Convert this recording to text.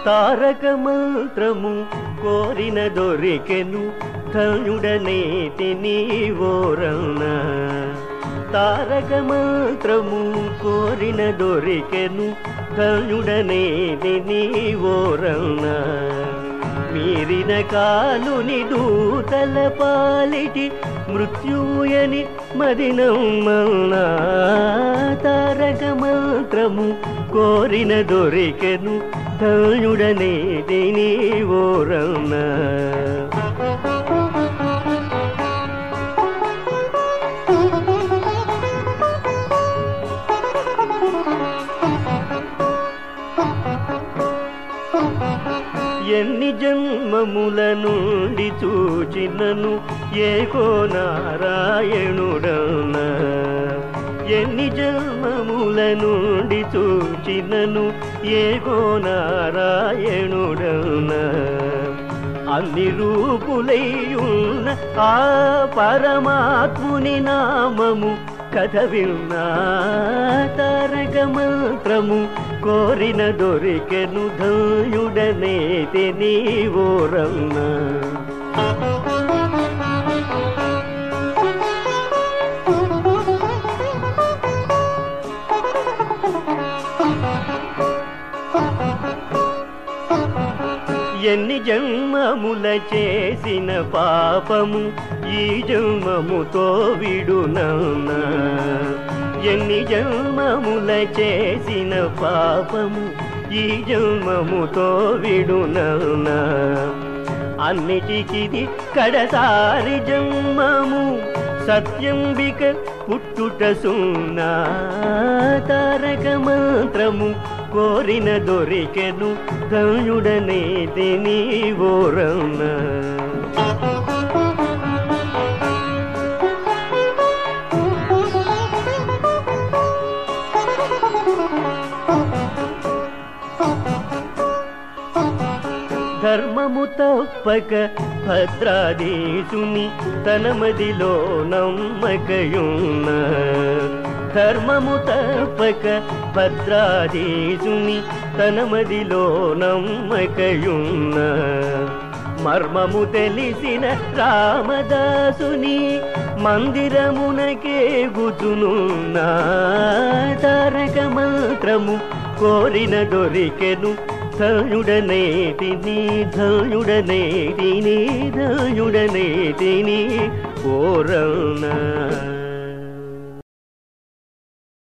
తారక మంత్రము కోరిన దొరికెను ధన్యుడనేతి నీవోరణ తారక మంత్రము కోరిన దొరికెను ధన్యుడనేతి నీవోరణ మీరిన కాలుని దూతల పాలిటి మృత్యుయని మదినమ్మన్నా తారక మంత్రము కోరిన దొరికెను ధన్యుడనేది నీవోరణ ఎన్ని జన్మముల నుండి చూచినను ఏకో నారాయణుడన ఎన్ని జన్మముల నుండి చూచినను ఏకో నారాయణుడన అన్ని రూపులైయున్న ఆ పరమాత్ముని నామము కథ విన్నా తారక మంత్రము కోరిన దొరికెను ధన్యుడనేతి నీవోరన్న ఎన్ని జన్మముల చేసిన పాపము ఈ జన్మముతో విడునన్నా ఎన్ని జన్మముల చేసిన పాపము ఈ జన్మముతో విడునన్నా అన్నిటికిది కడసారి జన్మము సత్యంబిక పుట్టుట సున్నా తారక మంత్రము కోరిన దొరికెను ధన్యుడనేతి నీవోరణ ధర్మము తప్పక భద్రాధీశుని తన మదిలో నమ్మకయున్న ధర్మము తప్పక భద్రాధీశుని తన మదిలో నమ్మకయున్న మర్మము తెలిసిన రామదాసుని మందిరమునకే గుచునున్నా తారక మంత్రము కోరిన దొరికెను ధన్యుడనేతి ధన్యుడనేతి ధన్యుడనేతి ఓరణ